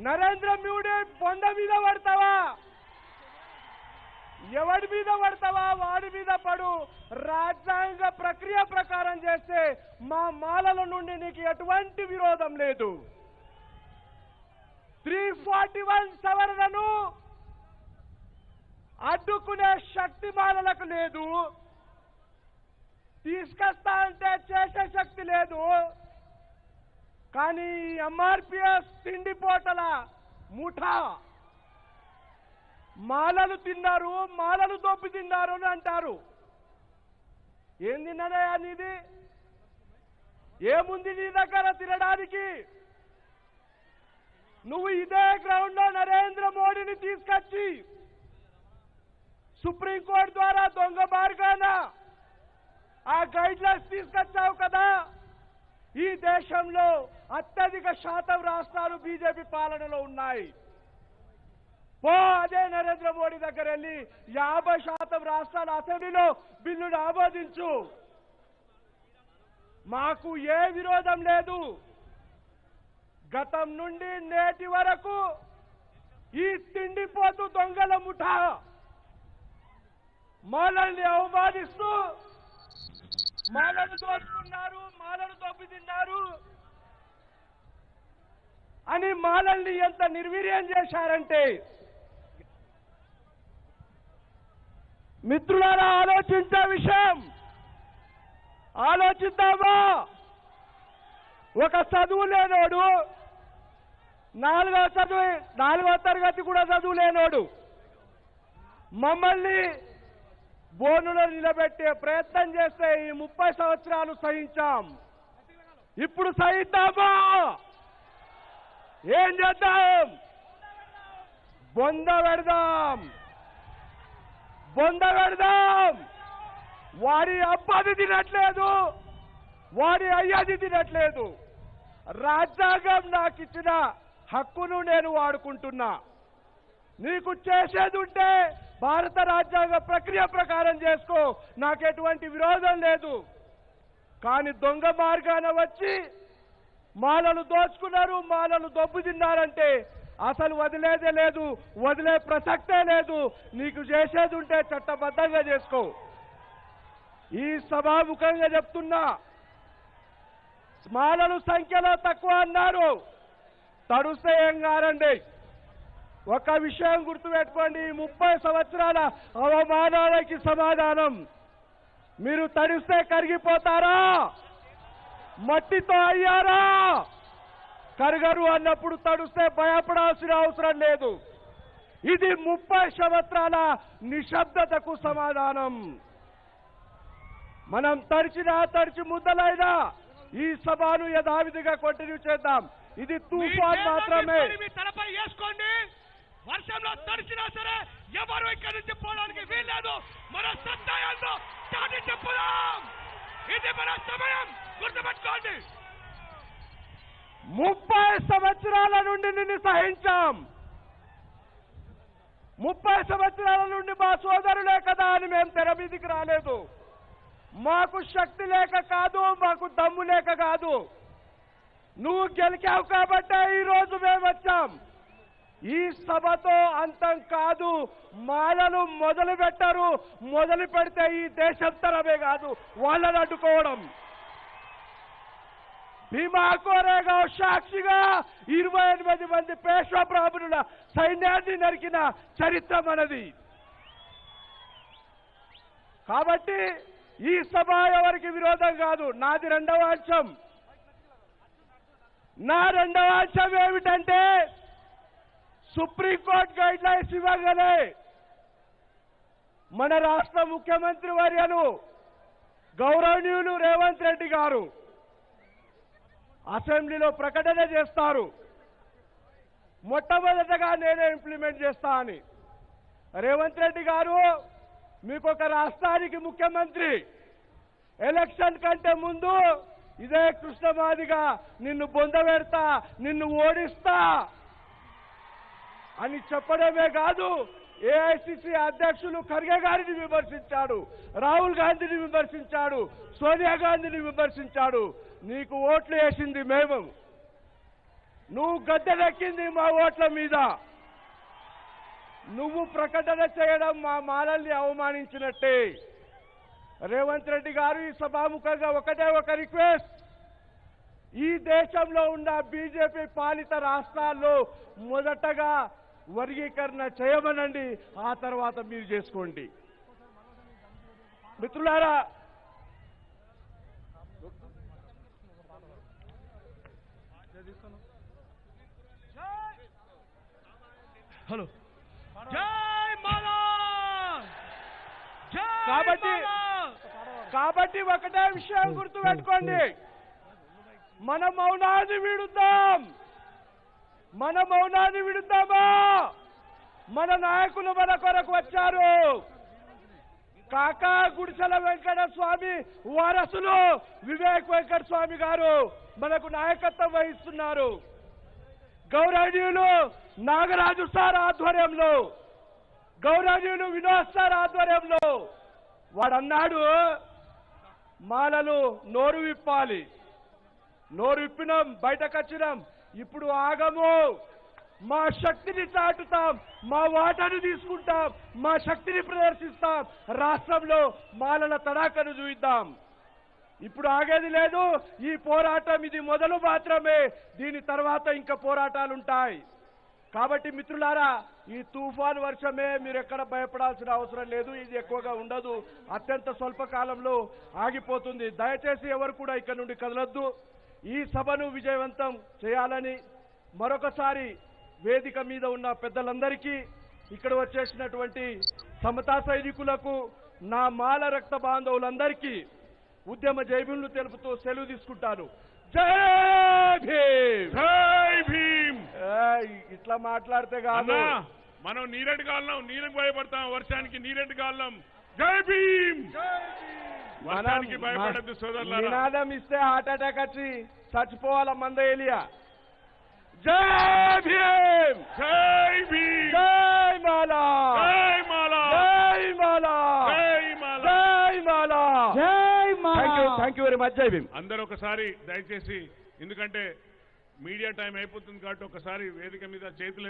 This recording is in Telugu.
నరేంద్ర మోడీ బొంద మీద పడతావా? ఎవడి మీద పడతావా? వాడి మీద పడు. రాజ్యాంగ ప్రక్రియ ప్రకారం చేస్తే మా మాలల నుండి నీకు ఎటువంటి విరోధం లేదు. 341 సవరణను అడ్డుకునే శక్తి మాలలకు లేదు. తీసుకొస్తా అంటే చేసే శక్తి లేదు. కానీ ఎంఆర్పిఎస్ తిండిపోటల ముఠా మాలలు తిన్నారు, మాలలు దొబ్బి తిన్నారు అని అంటారు. ఏం తిన్నదే నీది? ఏముంది నీ దగ్గర తినడానికి? నువ్వు ఇదే గ్రౌండ్ లో నరేంద్ర మోడీని తీసుకొచ్చి సుప్రీంకోర్టు ద్వారా దొంగ మార్గాన ఆ గైడ్ లైన్స్ తీసుకొచ్చావు కదా. ఈ దేశంలో అత్యధిక శాతం రాష్ట్రాలు బీజేపీ పాలనలో ఉన్నాయి. అదే నరేంద్ర మోడీ దగ్గర వెళ్ళి 50% రాష్ట్రాల అసెంబ్లీలో బిల్లును ఆమోదించు. మాకు ఏ విరోధం లేదు. గతం నుండి నేటి వరకు ఈ తిండిపోతూ దొంగల ముఠా మాలల్ని అవమానిస్తూ మాలను దోచుకున్నారు, మాలను దొబ్బి తిన్నారు అని మాలల్ని ఎంత నిర్వీర్యం చేశారంటే, మిత్రులారా ఆలోచించే విషయం ఆలోచిద్దామా? ఒక చదువు లేనోడు, 4వ తరగతి కూడా చదువు లేనోడు మమ్మల్ని బోనులో నిలబెట్టే ప్రయత్నం చేస్తే ఈ 30 సంవత్సరాలు సహించాం. ఇప్పుడు సహిద్దామా? ఏం చేద్దాం? బొంద పెడదాం, బొంద పెడదాం. వాడి అబ్బాది తినట్లేదు, వాడి అయ్యాది తినట్లేదు. రాజ్యాంగం నాకు ఇచ్చిన హక్కును నేను వాడుకుంటున్నా. నీకు చేసేది ఉంటే భారత రాజ్యాంగ ప్రక్రియ ప్రకారం చేసుకో, నాకు ఎటువంటి విరోధం లేదు. కానీ దొంగ మార్గాన వచ్చి మాలలు దోచుకున్నారు, మాలలు దొబ్బు తిన్నారంటే అసలు వదిలేదే లేదు, వదిలే ప్రసక్తే లేదు. నీకు చేసేది ఉంటే చట్టబద్ధంగా చేసుకో. ఈ సభాముఖంగా చెప్తున్నా, మాలలు సంఖ్యలో తక్కువ అన్నారు, తడుస్తే ఏం కారండి. ఒక విషయం గుర్తుపెట్టుకోండి, 30 సంవత్సరాల అవమానాలకి సమాధానం. మీరు తడిస్తే కరిగిపోతారా? మట్టితో అయ్యారా? కరగరు అన్నప్పుడు తడుస్తే భయపడాల్సిన అవసరం లేదు. ఇది 30 సంవత్సరాల నిశ్శబ్దతకు సమాధానం. మనం తడిచి ముద్దలైనా ఈ సభను యథావిధిగా కంటిన్యూ చేద్దాం. ఇది తుఫాన్ మాత్రమే. తలపై వేసుకోండి. వర్షంలో తడిచినా సరే ఎవరు ఇక్కడి నుంచి పోవడానికి వీల్లేదు. మన సత్తాయంతో చాటి చెప్పుదాం. ఇది మన సమయం, గుర్తుపెట్టుకోండి. 30 సంవత్సరాల నుండి నిన్ను సహించాం. 30 సంవత్సరాల నుండి మా సోదరులే కదా అని మేము తెర మీదికి రాలేదు. మాకు శక్తి లేక కాదు, మాకు దమ్ము లేక కాదు. నువ్వు గెలిచావు కాబట్టే ఈ రోజు మేము వచ్చాం. ఈ సభతో అంతం కాదు. మాలలు మొదలు పెట్టారు, మొదలు పెడితే ఈ దేశం తరమే కాదు వాళ్ళని అడ్డుకోవడం. భీమా కోరేగావ్ సాక్షిగా 28 మంది పేష్వా బ్రాహ్మణుల సైన్యాన్ని నరికిన చరిత్ర మనది. కాబట్టి ఈ సభ ఎవరికి విరోధం కాదు. నాది రెండవ అంశం. నా రెండవ అంశం ఏమిటంటే, సుప్రీంకోర్టు గైడ్ లైన్స్ ఇవ్వగానే మన రాష్ట్ర ముఖ్యమంత్రి వర్యులు గౌరవనీయులు రేవంత్ రెడ్డి గారు అసెంబ్లీలో ప్రకటన చేస్తారు, మొట్టమొదటగా నేనే ఇంప్లిమెంట్ చేస్తా అని. రేవంత్ రెడ్డి గారు మీకు ఒక రాష్ట్రానికి ముఖ్యమంత్రి. ఎలక్షన్ కంటే ముందు ఇదే కృష్ణమాదిగా నిన్ను బొందబెడతా, నిన్ను ఓడిస్తా అని చెప్పడమే కాదు, ఏఐసిసి అధ్యక్షులు ఖర్గే గారిని విమర్శించాడు, రాహుల్ గాంధీని విమర్శించాడు, సోనియా గాంధీని విమర్శించాడు. నీకు ఓట్లు వేసింది మేము. నువ్వు గద్దెనెక్కింది మా ఓట్ల మీద. నువ్వు ప్రకటన చేయడం మా మాలల్ని అవమానించినట్టే. రేవంత్ రెడ్డి గారు ఈ సభాముఖంగా ఒకటే ఒక రిక్వెస్ట్, ఈ దేశంలో ఉన్న బీజేపీ పాలిత రాష్ట్రాల్లో మొదటగా వర్గీకరణ చేయమనండి, ఆ తర్వాత మీరు చేసుకోండి. మిత్రులారా, హలో, జై మాలా, జై కాబట్టి ఒకటే విషయం గుర్తుపెట్టుకోండి, మన మౌనాన్ని విడుద్దాం. మన మౌనాన్ని విడుద్దామా? మన నాయకులు మన కొరకు వచ్చారు. కాకా గుడిసెల వెంకట స్వామి వారసులు వివేక్ వెంకట స్వామి గారు మనకు నాయకత్వం వహిస్తున్నారు. గౌరవనీయులు నాగరాజు సార్ ఆధ్వర్యంలో, గౌరవనీయులు వినోద్ సార్ ఆధ్వర్యంలో వాడన్నాడు, మాలలు నోరు విప్పాలి. నోరు విప్పినాం, బయటకు వచ్చినాం. ఇప్పుడు ఆగము, మా శక్తిని చాటుతాం, మా వాటాను తీసుకుంటాం, మా శక్తిని ప్రదర్శిస్తాం, రాష్ట్రంలో మాలల తడాకను చూయిద్దాం. ఇప్పుడు ఆగేది లేదు. ఈ పోరాటం ఇది మొదలు మాత్రమే, దీని తర్వాత ఇంకా పోరాటాలుంటాయి. కాబట్టి మిత్రులారా, ఈ తుఫాన్ వర్షమే, మీరు ఎక్కడ భయపడాల్సిన అవసరం లేదు. ఇది ఎక్కువగా ఉండదు, అత్యంత స్వల్ప కాలంలో ఆగిపోతుంది. దయచేసి ఎవరు కూడా ఇక్కడ నుండి కదలొద్దు. ఈ సభను విజయవంతం చేయాలని మరొకసారి వేదిక మీద ఉన్న పెద్దలందరికీ, ఇక్కడ వచ్చేసినటువంటి సమతా సైనికులకు, నా మాల రక్త బాంధవులందరికీ ఉద్యమ జైభీములు తెలుపుతూ సెలవు తీసుకుంటాను. జై భీమ్, జై భీమ్. ఇట్లా మాట్లాడితే కాదు. మనం నీరెడ్డి కాలం, నీళ్ళకి భయపడతాం, వర్షానికి నీరెడ్డి కాలం. జై భీమ్. వర్షానికి భయపడద్దు సోదరులారా. నినాదం ఇస్తే హార్ట్ అటాక్ వచ్చి చచ్చిపోవాల మంద ఏలియా. జై భీమ్, జై భీమ్, జై మాలా, జై మాలా, జై మాలా, జై మాలా, జై మాలా, జై మాలా. Thank you very much. జై భీమ్. అందరూ ఒకసారి దయచేసి, ఎందుకంటే మీడియా టైం అయిపోతుంది కాబట్టి ఒకసారి వేదిక మీద చేతులు